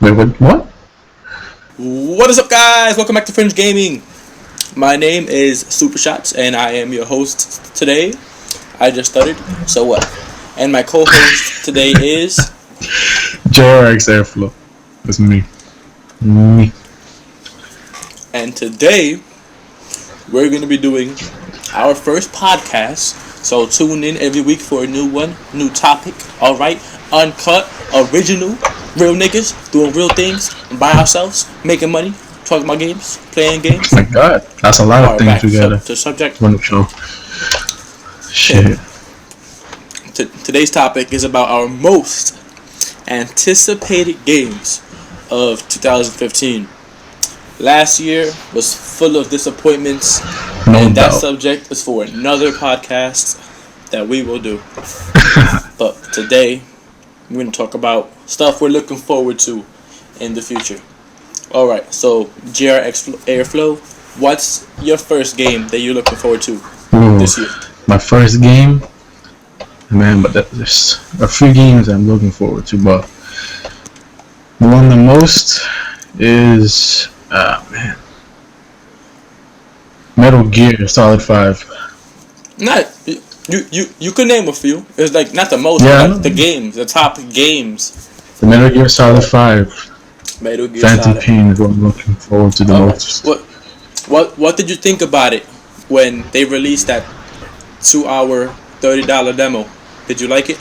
Wait, what? What is up, guys? Welcome back to Fringe Gaming. My name is Super Shots, and I am your host today. I just started, so what? And my co-host today is JRX Airflow. That's me. And today we're going to be doing our first podcast. So tune in every week for a new one, new topic. All right, uncut, original, real niggas doing real things by ourselves, making money, talking about games, playing games. Oh my god, that's a lot of things we gotta. To subject. Show. Shit. Today's topic is about our most anticipated games of 2015. Last year was full of disappointments, and that subject is for another podcast that we will do. But today, we're going to talk about stuff we're looking forward to in the future. Alright, so JRX Airflow, what's your first game that you're looking forward to this year? My first game? Man, but there's a few games I'm looking forward to, but the one the most is Metal Gear Solid 5. Not you could name a few. It's like not the most, but like the games, the top games. The Metal Gear Solid 5. Metal Gear Phantom Solid. Pain is what I'm looking forward to the most. What did you think about it when they released that 2-hour $30 demo? Did you like it?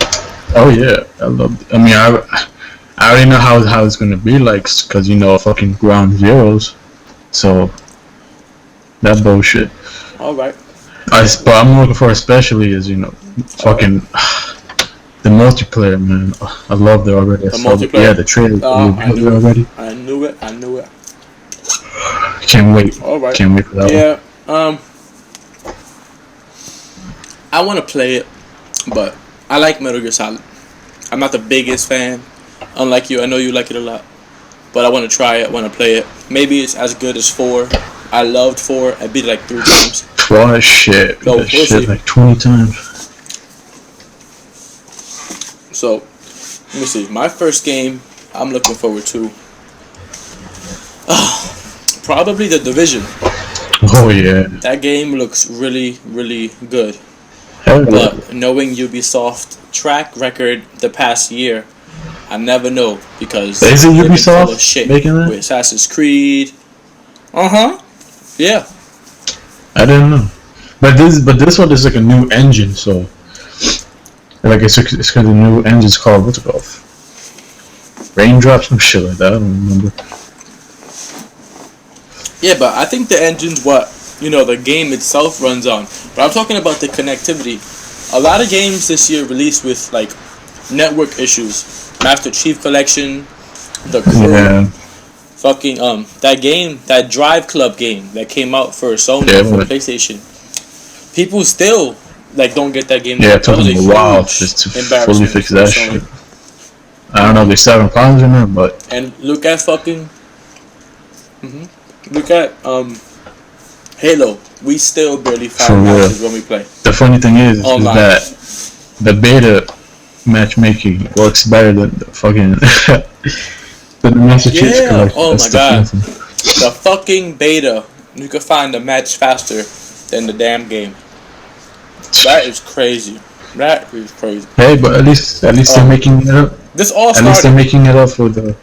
Oh yeah, I loved it. I mean, I already know how it's gonna be like, cause fucking Ground Zeroes, so that bullshit. All right. But I'm looking for especially is fucking the multiplayer, man. I loved it already. The multiplayer. Yeah, the trailer. I knew it already. I knew it. Can't wait. All right. Can't wait for that one. I want to play it, but I like Metal Gear Solid. I'm not the biggest fan. Unlike you, I know you like it a lot. But I want to try it, I want to play it. Maybe it's as good as 4. I loved 4. I beat it like 3 times. What shit? No, that shit like 20 times. So, let me see. My first game I'm looking forward to. Probably The Division. Oh yeah. That game looks really, really good. Hell But yeah. knowing Ubisoft track record the past year, I never know because Is it they've been Ubisoft full of shit making that? with Assassin's Creed. Yeah. I didn't know. But this one is like a new engine, so like it's got a new engine's called, what's it called? Raindrops, some shit like that. I don't remember. Yeah, but I think the engine's what the game itself runs on. But I'm talking about the connectivity. A lot of games this year released with like network issues. Master Chief Collection, The Crew, fucking that game, that Drive Club game that came out for Sony for PlayStation. People still don't get that game. Yeah, it took them a while just to fully fix that shit. I don't know if they're having problems or not, but and look at fucking look at Halo. We still barely find matches when we play. The funny thing is that the beta matchmaking works better than the fucking the Master Chief Collection. Oh my god. The fucking beta, you can find the match faster than the damn game. That is crazy. Hey, but at least they're making it up. This all started. At least they're making it up for the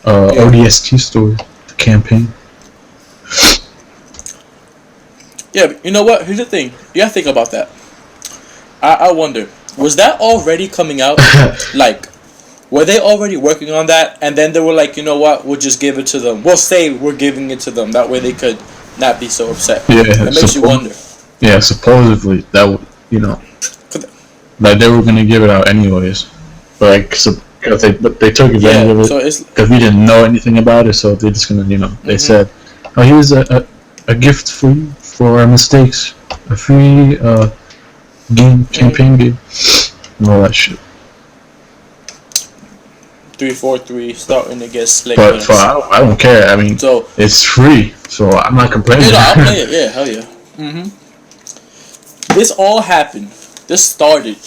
ODST story, the campaign. Yeah, but you know what? Here's the thing. You gotta think about that. I wonder, was that already coming out? Were they already working on that? And then they were like, you know what? We'll just give it to them. We'll say we're giving it to them. That way they could not be so upset. Yeah, it makes you wonder. Yeah, supposedly that would, like they were gonna give it out anyways, but they took advantage of it because we didn't know anything about it, so they're just gonna, they said, oh, here's a gift for you for our mistakes, a free campaign game, and all that shit. 343 starting to get slick. But I don't care. I mean, it's free, so I'm not complaining. Yeah, I'll play it. Yeah, hell yeah. This all happened. This started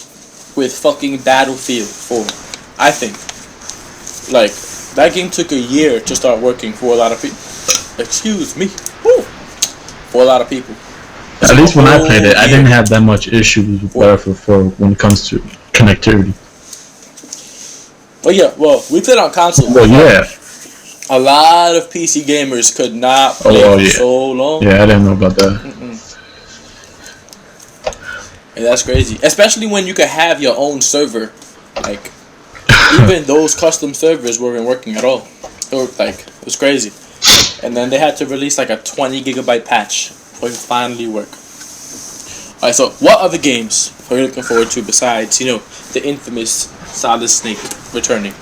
with fucking Battlefield 4. I think. Like, that game took a year to start working for a lot of people. Excuse me. Woo. For a lot of people. At least when I played it, I didn't have that much issues with Battlefield 4 when it comes to connectivity. Well, yeah, we played on console. Well, yeah. A lot of PC gamers could not play for so long. Yeah, I didn't know about that. And that's crazy. Especially when you could have your own server. Like, even those custom servers weren't working at all. It was crazy. And then they had to release like a 20 gigabyte patch for it to finally work. Alright, so what other games are you looking forward to besides, the infamous Solid Snake returning?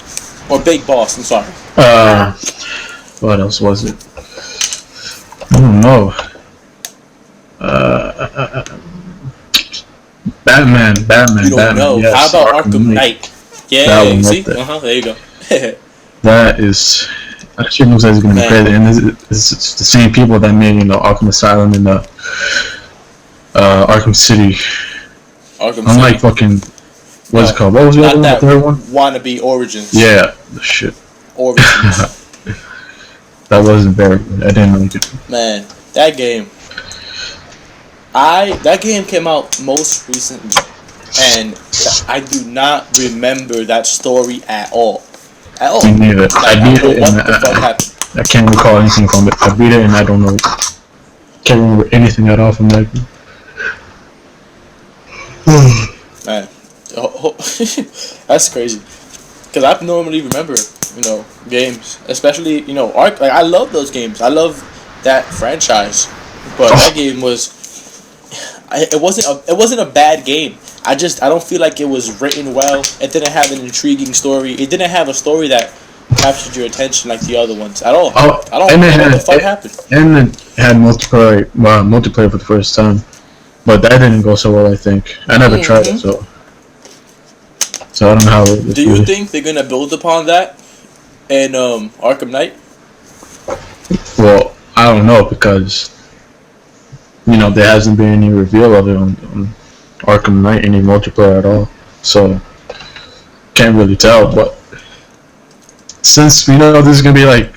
Or Big Boss, I'm sorry. What else was it? I don't know. Batman. You don't know. Yes, how about Arkham Knight? Yeah, you see? There you go. That is... Actually, looks like it's going to be crazy. And it's the same people that made, Arkham Asylum and Arkham City. Unlike fucking... What's it called? What was the other one? The third one? Wannabe Origins. Yeah, the shit. Origins. That wasn't very good. I didn't like it. Man, that game. That game came out most recently, and I do not remember that story at all. Me neither. I beat it and I can't recall anything from it. I beat it and I don't know. Can't remember anything at all from that game. Man, that's crazy. Because I normally remember, games, especially Ark. Like, I love those games. I love that franchise, but that game was. It wasn't a bad game. I don't feel like it was written well. It didn't have an intriguing story. It didn't have a story that captured your attention like the other ones at all. I don't know what the fuck happened. And it had multiplayer for the first time, but that didn't go so well. I think I never tried it, so I don't know how. Do you think they're gonna build upon that in Arkham Knight? Well, I don't know because there hasn't been any reveal of it on Arkham Knight, any multiplayer at all, so can't really tell. But since we know this is gonna be like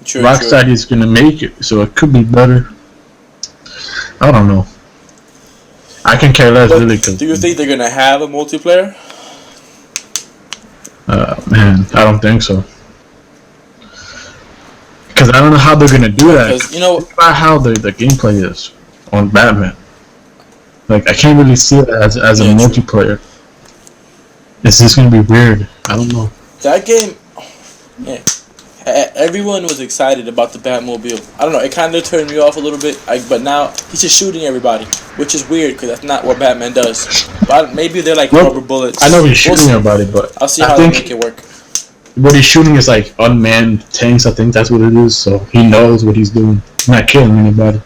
Rocksteady is gonna make it, so it could be better. I don't know. I can care less really. Do you think they're gonna have a multiplayer? Man, I don't think so. Because I don't know how they're gonna do that. Because about how the gameplay is on Batman. Like, I can't really see it as a multiplayer. It's just gonna be weird. I don't know. That game, everyone was excited about the Batmobile. I don't know. It kind of turned me off a little bit. But now he's just shooting everybody, which is weird because that's not what Batman does. But maybe they're like rubber bullets. I know he's shooting everybody, but I'll see how they make it work. What he's shooting is like unmanned tanks. I think that's what it is. So he knows what he's doing. He's not killing anybody.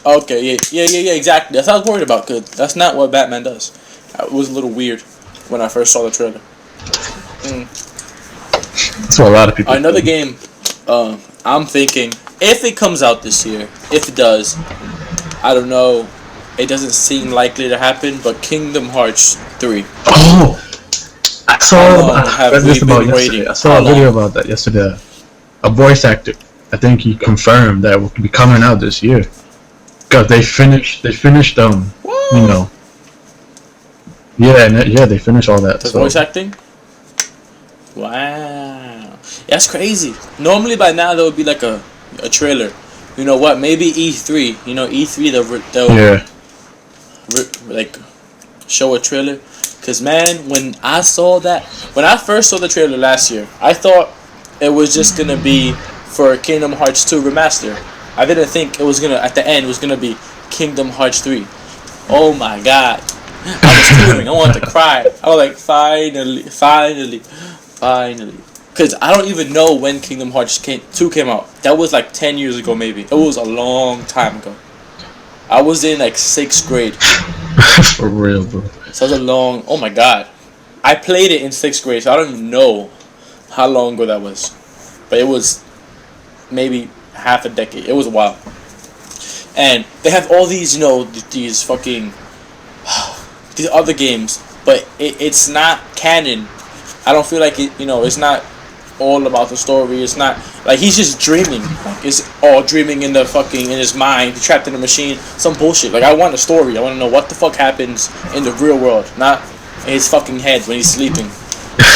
Okay, yeah, exactly. That's what I was worried about, because that's not what Batman does. It was a little weird when I first saw the trailer. That's what a lot of people another game, I'm thinking, if it comes out this year, if it does, I don't know, it doesn't seem likely to happen, but Kingdom Hearts 3. Oh! I saw a video about that yesterday. A voice actor, I think he confirmed that it will be coming out this year. Because they finished they finished they finished all that. The voice acting? Wow. That's crazy. Normally by now there would be like a trailer. You know what? Maybe E3. E3 they'll like show a trailer. Because man, when I first saw the trailer last year, I thought it was just gonna be for Kingdom Hearts 2 Remaster. I didn't think it was gonna, at the end, it was gonna be Kingdom Hearts 3. Oh my god. I was tearing. I wanted to cry. I was like, finally. Because I don't even know when Kingdom Hearts 2 came out. That was like 10 years ago, maybe. It was a long time ago. I was in like 6th grade. For real, bro. So it was oh my god. I played it in 6th grade, so I don't even know how long ago that was. But it was maybe half a decade. It was a while. And they have all these, these fucking these other games, but it's not canon I don't feel like it. It's not all about the story. It's not like he's just dreaming. Like it's all dreaming in his mind, trapped in a machine. Some bullshit. Like I want a story. I want to know what the fuck happens in the real world, not in his fucking head when he's sleeping.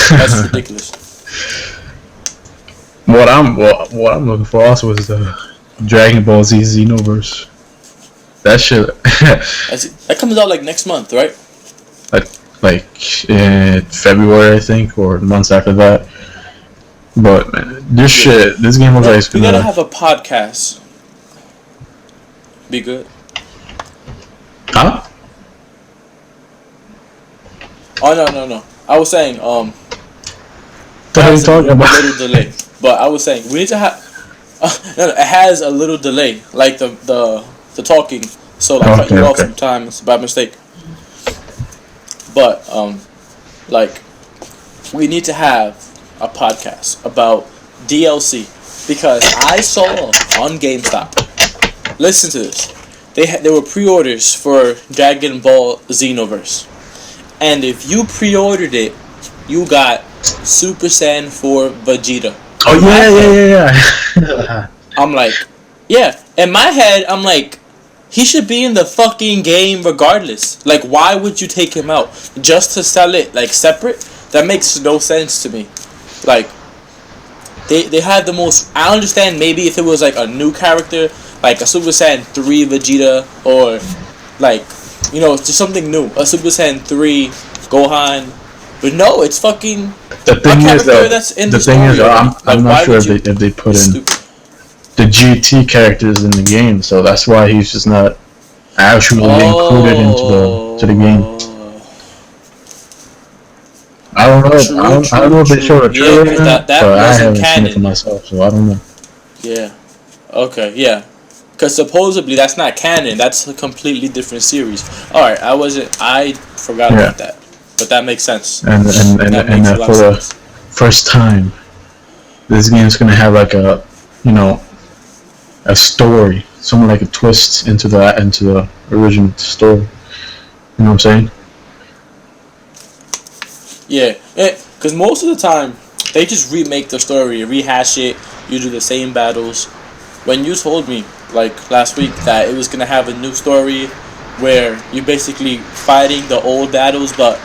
That's ridiculous. What I'm looking for also is the Dragon Ball Z Xenoverse. That shit. That comes out like next month, right? Like in February, I think, or months after that. But man, this game looks like it's gonna. We gotta have a podcast. Be good. Huh? Oh no. I was saying What are you talking about? A little delay, but I was saying we need to have. No, it has a little delay, like the talking. So I cut you off sometimes by mistake. But like we need to have a podcast about DLC because I saw on GameStop. Listen to this. There were pre-orders for Dragon Ball Xenoverse, and if you pre-ordered it, you got Super Saiyan 4 Vegeta. Oh yeah. I'm like, yeah. In my head, I'm like, he should be in the fucking game regardless. Like, why would you take him out just to sell it like separate? That makes no sense to me. Like, they have the most. I understand maybe if it was like a new character, like a Super Saiyan 3 Vegeta, or like, just something new, a Super Saiyan 3 Gohan. But no, it's fucking the thing is that's in the thing is I'm not sure if they put in the GT characters in the game, so that's why he's just not actually included into the game. I don't know. I don't know if they showed a trailer or not, but I haven't seen it for myself, so I don't know. Yeah. Okay. Yeah. Because supposedly that's not canon. That's a completely different series. All right. I forgot about that. But that makes sense. And for the first time, this game's gonna have like a story, something like a twist into the original story. You know what I'm saying? Yeah, because most of the time they just remake the story, rehash it. You do the same battles. When you told me like last week that it was gonna have a new story, where you're basically fighting the old battles, but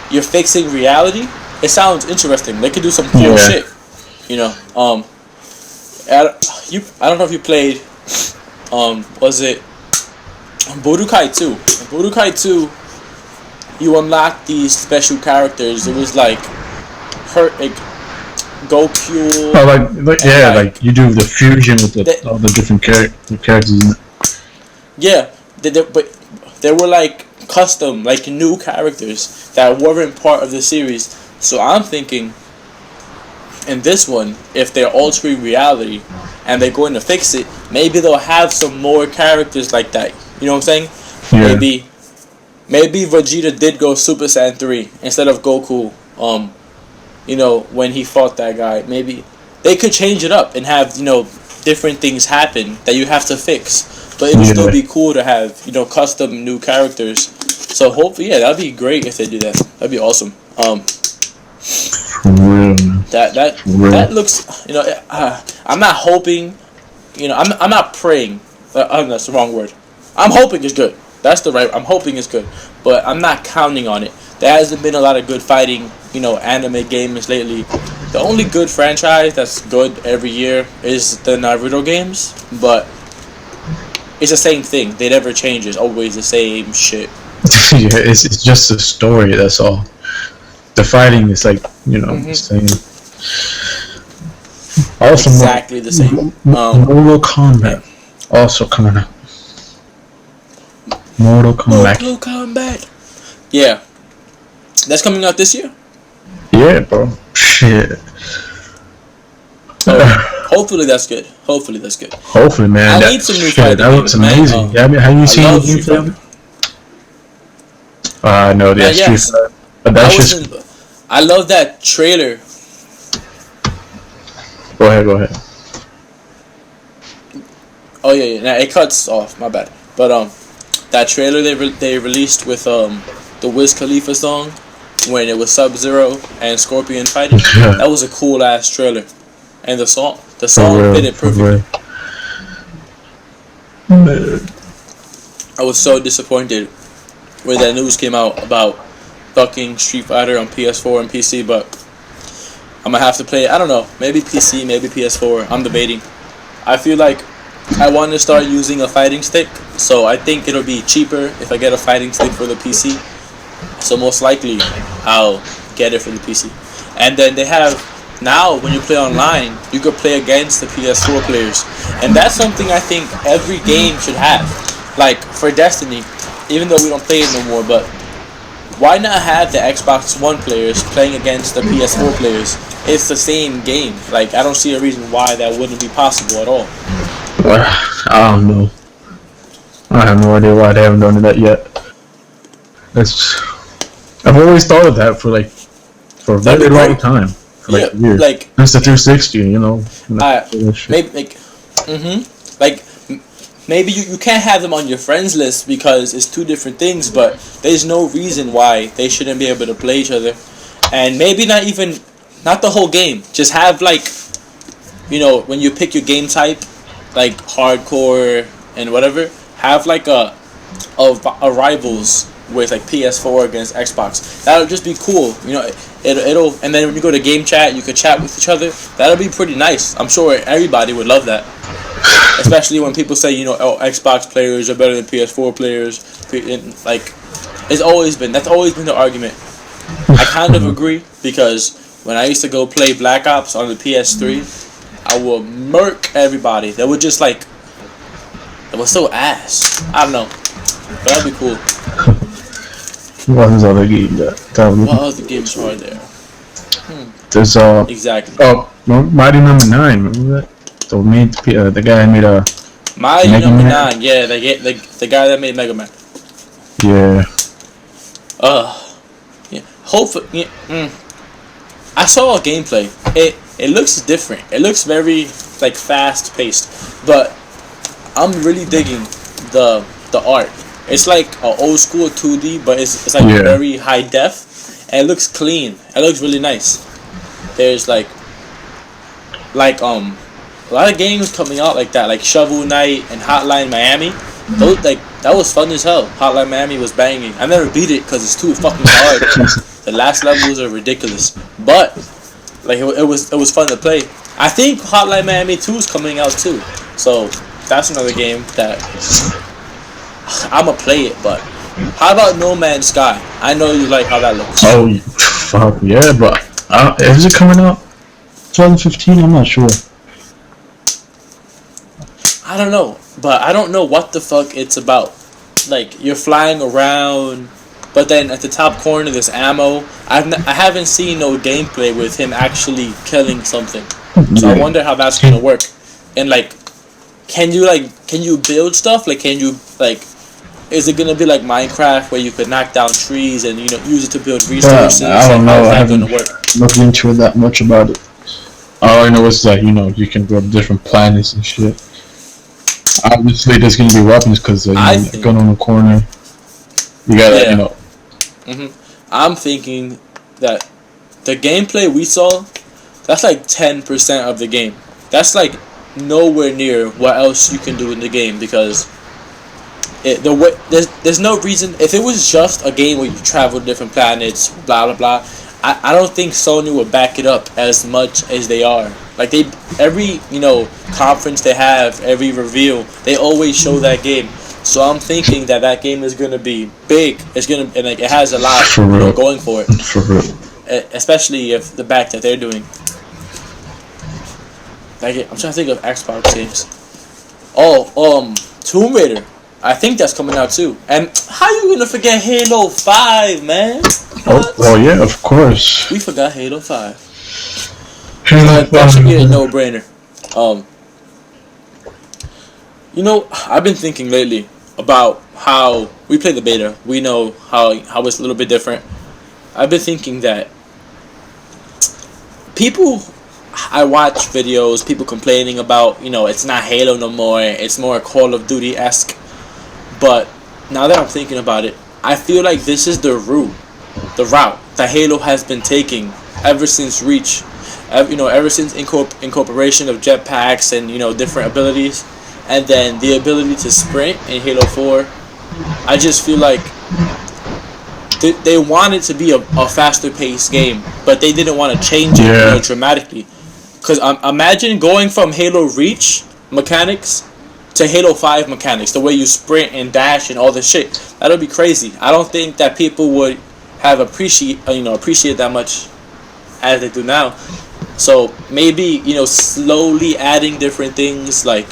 you're fixing reality. It sounds interesting. They could do some cool shit. I don't know if you played. Was it Budokai 2? Budokai 2. You unlock these special characters. It was like Goku. Oh, like you do the fusion with all the different characters. Yeah, but there were like custom, like new characters that weren't part of the series. So I'm thinking, in this one, if they're altering reality and they're going to fix it, maybe they'll have some more characters like that. You know what I'm saying? Yeah. Maybe Vegeta did go Super Saiyan 3 instead of Goku. When he fought that guy, maybe they could change it up and have different things happen that you have to fix. But it would still be cool to have custom new characters. So hopefully, that'd be great if they do that. That'd be awesome. That looks. I'm not hoping. I'm not praying. That's the wrong word. I'm hoping it's good. That's the right. I'm hoping it's good, but I'm not counting on it. There hasn't been a lot of good fighting, anime games lately. The only good franchise that's good every year is the Naruto games, but it's the same thing. They never change. It's always the same shit. Yeah, it's just a story. That's all. The fighting is like the same. Also, exactly the same. Mortal Kombat also coming out. Mortal Kombat. Yeah. That's coming out this year? Yeah, bro. Shit. Hopefully that's good. Hopefully, man. I need some new fighting. That looks amazing. Have you seen the new film? No, the Street Fighter. But that's I love that trailer. Go ahead. Oh yeah. Nah, it cuts off. My bad. But that trailer they released with the Wiz Khalifa song, when it was Sub-Zero and Scorpion fighting. That was a cool ass trailer, and the song fit it perfectly. I was so disappointed when that news came out about fucking Street Fighter on PS4 and PC, but I'm gonna have to play it. I don't know, maybe PC, maybe PS4. I'm debating. I feel like I want to start using a fighting stick, so I think it'll be cheaper if I get a fighting stick for the PC. So most likely, I'll get it for the PC. And then they have, now when you play online, you could play against the PS4 players. And that's something I think every game should have. Like, for Destiny, even though we don't play it no more, but why not have the Xbox One players playing against the PS4 players? It's the same game. Like, I don't see a reason why that wouldn't be possible at all. I don't know. I have no idea why they haven't done that yet. I've always thought of that for a very long time. For years. Like since the 360, you know. Maybe you can't have them on your friends list because it's two different things, but there's no reason why they shouldn't be able to play each other. And maybe not the whole game. Just have when you pick your game type, like hardcore and whatever, have like a rivals with like PS4 against Xbox. That'll just be cool. It'll and then when you go to game chat, you could chat with each other. That'll be pretty nice. I'm sure everybody would love that. Especially when people say, Xbox players are better than PS4 players. That's always been the argument. I kind of agree, because when I used to go play Black Ops on the PS3, I would murk everybody. They would just it was so ass. I don't know, but that'd be cool. What was other game what other games are there? There's exactly. Mighty Number 9. Remember that? So the guy made a Mighty Number 9. Yeah, the guy that made Mega Man. Yeah. Yeah. Hopefully, I saw a gameplay. It looks different. It looks very fast paced, but I'm really digging the art. It's like an old school 2D, but it's very high def, and it looks clean. It looks really nice. There's a lot of games coming out like that, like Shovel Knight and Hotline Miami. Those that was fun as hell. Hotline Miami was banging. I never beat it because it's too fucking hard. The last levels are ridiculous, but it was fun to play. I think Hotline Miami 2 is coming out too, so that's another game that I'ma play it. But how about No Man's Sky? I know you like how that looks. Oh, fuck yeah, but is it coming out 2015? I'm not sure. I don't know, but I don't know what the fuck it's about. You're flying around, but then at the top corner there's ammo. I haven't seen no gameplay with him actually killing something, so I wonder how that's gonna work. And can you build stuff? Is it gonna be like Minecraft where you could knock down trees and use it to build resources? I don't know. I haven't looked into it that much about it. All I know is that you can build different planets and shit. Obviously, there's gonna be weapons because gun on the corner. You gotta I'm thinking that the gameplay we saw, that's 10% of the game. That's nowhere near what else you can do in the game, because there's no reason. If it was just a game where you travel to different planets, blah blah blah, I don't think Sony would back it up as much as they are. Every conference they have, every reveal, they always show that game. So I'm thinking that game is gonna be big. It's gonna it has a lot going for it. For real. Especially if the back that they're doing. I'm trying to think of Xbox games. Tomb Raider. I think that's coming out too. And how you gonna forget Halo 5, man? Oh yeah, of course. We forgot Halo 5. That should be a no-brainer. I've been thinking lately about how we play the beta. We know how it's a little bit different. I've been thinking that I watch videos, people complaining about, it's not Halo no more, it's more Call of Duty-esque. But now that I'm thinking about it, I feel like this is the route the route that Halo has been taking ever since Reach. Ever since incorporation of jetpacks and different abilities, and then the ability to sprint in Halo 4. I just feel like they wanted to be a faster paced game, but they didn't want to change it dramatically. Because imagine going from Halo Reach mechanics to Halo 5 mechanics, the way you sprint and dash and all this shit. That would be crazy. I don't think that people would have appreciate that much as they do now. So maybe slowly adding different things like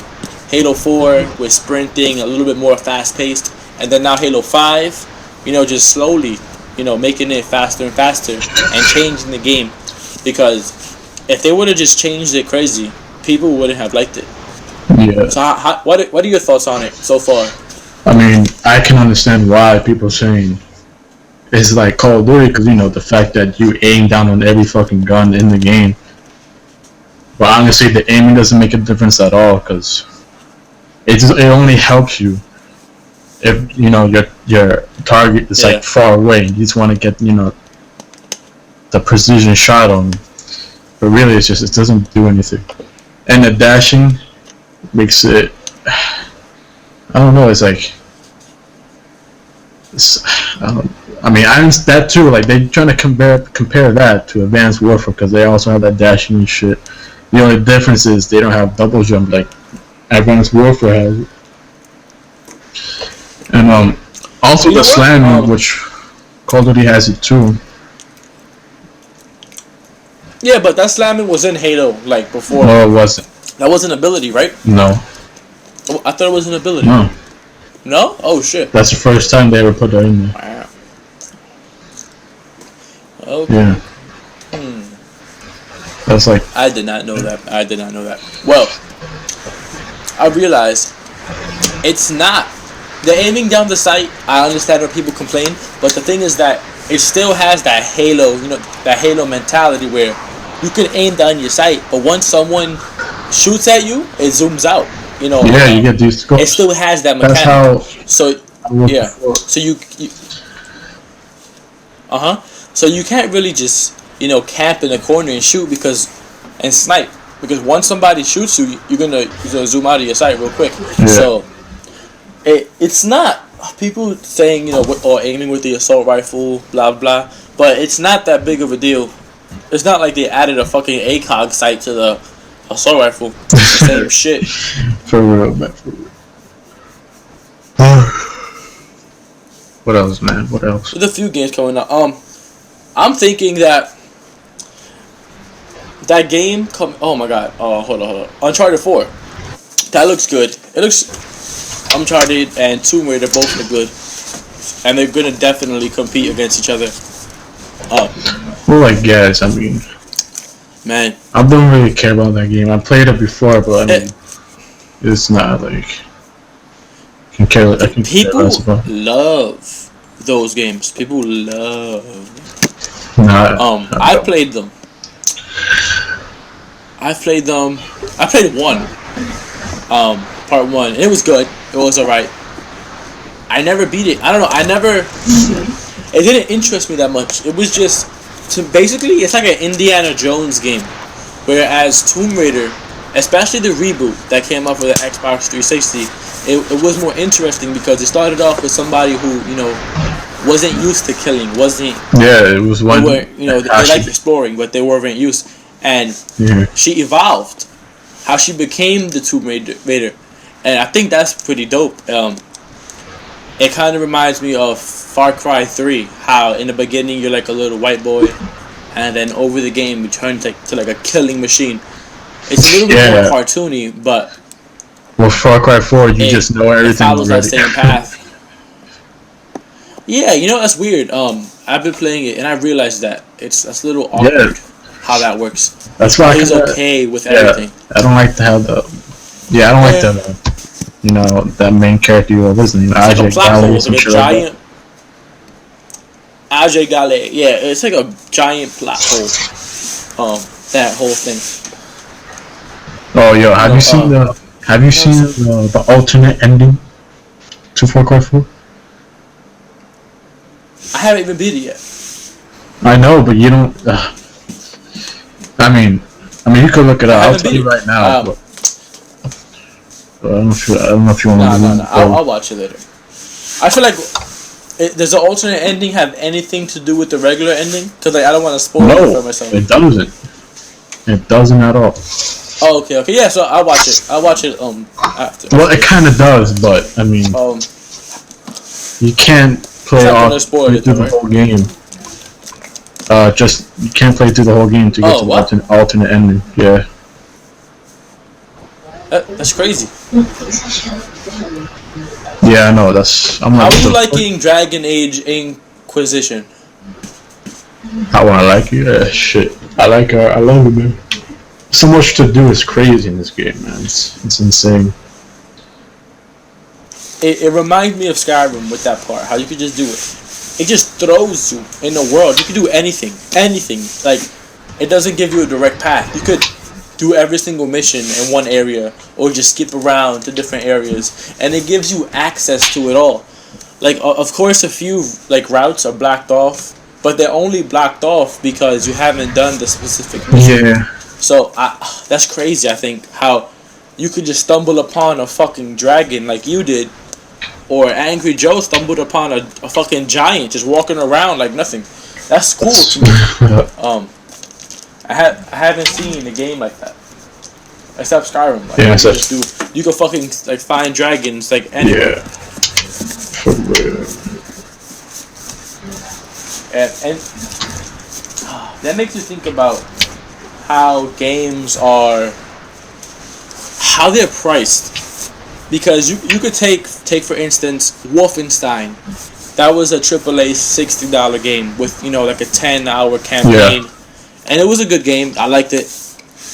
Halo 4 with sprinting a little bit more fast paced, and then now Halo 5, just slowly making it faster and faster and changing the game. Because if they would have just changed it crazy, people wouldn't have liked it. Yeah. So what are your thoughts on it so far? I mean, I can understand why people are saying it's like Call of Duty, because the fact that you aim down on every fucking gun in the game. But honestly, the aiming doesn't make a difference at all, because it only helps you if your target is like far away. You just want to get the precision shot on them. But really, it doesn't do anything. And the dashing makes it, I don't know, it's like, I mean, that too, like, they're trying to compare that to Advanced Warfare, because they also have that dashing and shit. The only difference is they don't have double jump like Advanced Warfare has it. And also the slamming, which Call of Duty has it too. Yeah, but that slamming was in Halo, like, before. No, it wasn't. That was an ability, right? No. Oh, I thought it was an ability. No. No? Oh, shit. That's the first time they ever put that in there. Wow. Okay. Yeah. That's like... I did not know that. Well, I realized it's not... The aiming down the sight, I understand when people complain, but the thing is that it still has that Halo, that Halo mentality where you can aim down your sight, but once someone shoots at you, it zooms out. Yeah, you get these scopes. It still has that mechanic. That's how. So you So you can't really just camp in a corner and shoot and snipe, because once somebody shoots you, you're gonna zoom out of your sight real quick. Yeah. So it's not people saying or aiming with the assault rifle, blah blah, but it's not that big of a deal. It's not like they added a fucking ACOG sight to the assault rifle. It's the same shit. For real, man. For real. What else, man? What else? There's a few games coming out. I'm thinking that game oh my god. Oh, hold on. Uncharted 4. That looks good. It looks Uncharted and Tomb Raider both look good, and they're gonna definitely compete against each other. Well, I guess. I mean, man, I don't really care about that game. I played it before, but I mean, it's not like people love those games. People love. I played them. I played 1. Part 1. It was good. It was alright. I never beat it. I don't know. It didn't interest me that much. It was just basically it's like an Indiana Jones game, whereas Tomb Raider, especially the reboot that came out for the Xbox 360, it was more interesting because it started off with somebody who wasn't used to killing, it was one. They liked exploring, but they weren't used, and she evolved. How she became the Tomb Raider, and I think that's pretty dope. It kind of reminds me of Far Cry 3, how in the beginning you're like a little white boy, and then over the game you turn to like a killing machine. It's a little bit more cartoony, but well, Far Cry 4, you just know everything. It follows that same path. Yeah, that's weird. I've been playing it, and I realized that that's a little awkward how that works. That's why he's okay with everything. I don't like to have the. Yeah, I don't like the. That main character you have, isn't it? Ajay Ghale, it's like a giant. Ajay Ghale, yeah, it's like a giant plot hole. That whole thing. Oh, yo, have you seen the alternate ending to Far Cry 4? I haven't even beat it yet. I know, but you don't. I mean, you could look it up. I'll tell you right now. But I don't know if you want to. No. I'll watch it later. I feel like does the alternate ending have anything to do with the regular ending? Because like I don't want to spoil it for myself. It doesn't. It doesn't at all. Oh, okay. Yeah, so I'll watch it. After. Well, it kind of does, but I mean, you can't play through the whole game. Just you can't play through the whole game to get to the alternate ending. Yeah. That's crazy. Yeah, I know. How are you liking Dragon Age Inquisition? How I like it? Yeah, shit. I like her. I love it, man. So much to do is crazy in this game, man. It's insane. It reminds me of Skyrim with that part. How you could just do it. It just throws you in the world. You could do anything. Like, it doesn't give you a direct path. You could do every single mission in one area or just skip around to different areas, and it gives you access to it all. Like, of course, a few like routes are blocked off, but they're only blocked off because you haven't done the specific mission. Yeah. So that's crazy. I think how you could just stumble upon a fucking dragon like you did, or Angry Joe stumbled upon a fucking giant just walking around like nothing. That's cool to me. I haven't seen a game like that, except Skyrim. Like, yeah, you can fucking like find dragons like anywhere. Yeah. For real. And that makes you think about how games are, how they're priced, because you could take for instance Wolfenstein. That was a AAA $60 game with like a 10-hour campaign. Yeah. And it was a good game. I liked it,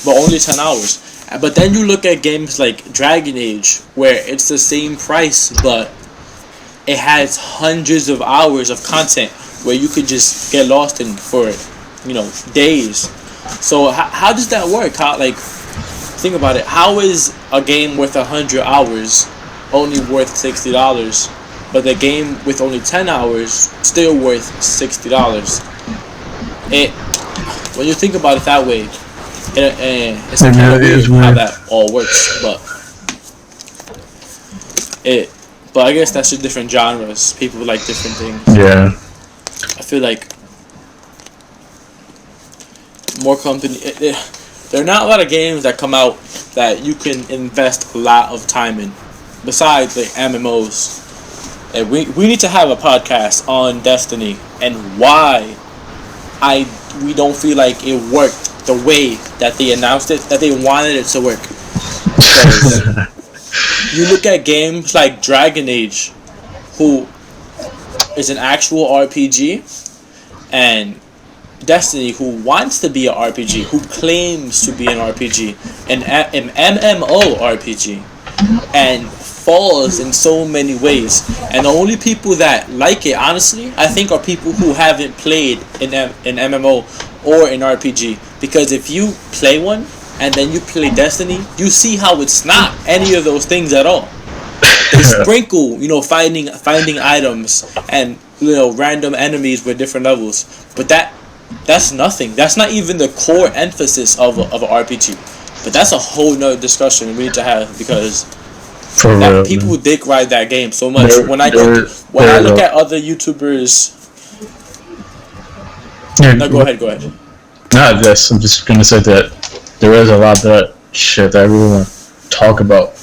but only 10 hours. But then you look at games like Dragon Age, where it's the same price, but it has hundreds of hours of content where you could just get lost in for, days. So how does that work? Think about it. How is a game with 100 hours only worth $60, but the game with only 10 hours still worth $60? When you think about it that way, it's kind of weird how that all works. But I guess that's just different genres. People like different things. Yeah. I feel like more there are not a lot of games that come out that you can invest a lot of time in, besides like MMOs. And we need to have a podcast on Destiny and why we don't feel like it worked the way that they announced it, that they wanted it to work. Because you look at games like Dragon Age, who is an actual RPG, and Destiny, who wants to be an RPG, who claims to be an RPG, an MMO RPG, and falls in so many ways. And the only people that like it, honestly, I think, are people who haven't played an MMO or an RPG. Because if you play one and then you play Destiny, you see how it's not any of those things at all. They sprinkle, finding items and random enemies with different levels, but that's nothing. That's not even the core emphasis of an RPG. But that's a whole nother discussion we need to have, because people dick ride that game so much. When I look at other YouTubers, no, go ahead. Nah, I'm just gonna say that there is a lot of shit that I really want to talk about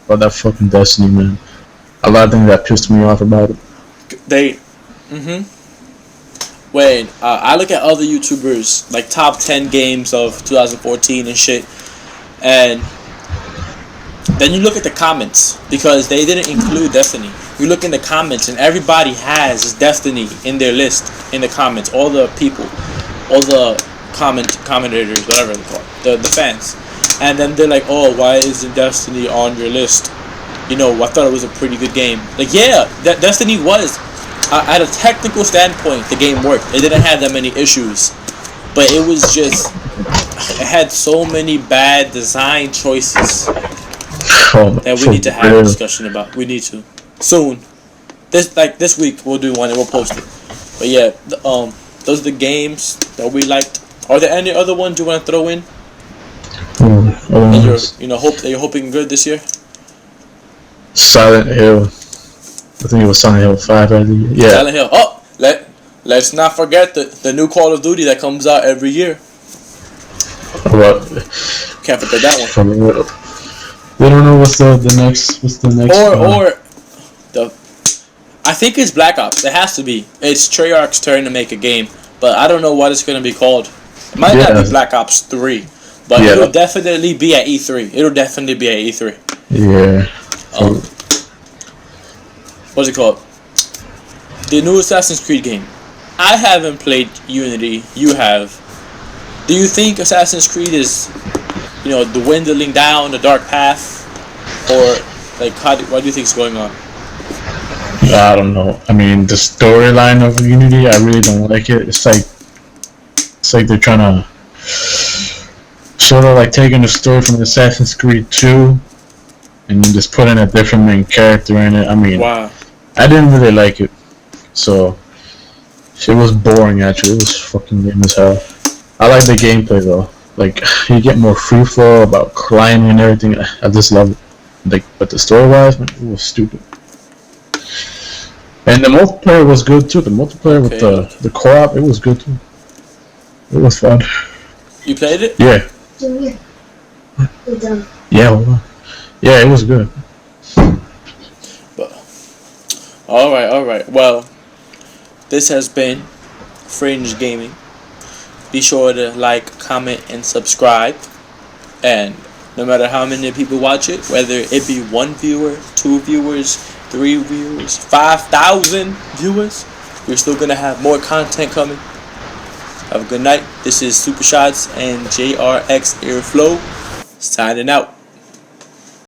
that fucking Destiny, man. A lot of things that pissed me off about it. When I look at other YouTubers, like top 10 games of 2014 and shit, and then you look at the comments, because they didn't include Destiny. You look in the comments, and everybody has Destiny in their list in the comments. All the people, all the commentators, whatever they call it, the fans. And then they're like, "Oh, why isn't Destiny on your list? I thought it was a pretty good game." Like, yeah, that Destiny was. At a technical standpoint, the game worked. It didn't have that many issues, but it was just, it had so many bad design choices that we need to have a discussion about. We need to soon. This week we'll do one and we'll post it. But yeah, those are the games that we liked. Are there any other ones you want to throw in? And you're hoping good this year? Silent Hill. I think it was Silent Hill 5. Yeah. Silent Hill. Oh, let's not forget the new Call of Duty that comes out every year. What? Can't forget that one. We don't know what's the next. I think it's Black Ops. It has to be. It's Treyarch's turn to make a game, but I don't know what it's gonna be called. It might not be Black Ops 3, but it'll definitely be at E3. It'll definitely be at E3. Yeah. What's it called? The new Assassin's Creed game. I haven't played Unity. You have. Do you think Assassin's Creed is, dwindling down the dark path, or like what do you think is going on? I don't know. I mean, the storyline of Unity, I really don't like it. It's like they're trying to sort of like taking the story from Assassin's Creed 2 and just putting a different main character in it. I mean, wow. I didn't really like it. So, it was boring actually. It was fucking lame as hell. I like the gameplay though. Like, you get more free flow about climbing and everything. I just love it. Like, but the story wise, it was stupid. And the multiplayer was good too. The multiplayer with the co-op, it was good too. It was fun. You played it? Yeah. Yeah. Yeah, it was good. All right. Well, this has been Fringe Gaming. Be sure to like, comment, and subscribe. And no matter how many people watch it, whether it be 1 viewer, 2 viewers, 3 viewers, 5,000 viewers, we're still going to have more content coming. Have a good night. This is Super Shots and JRX Airflow signing out.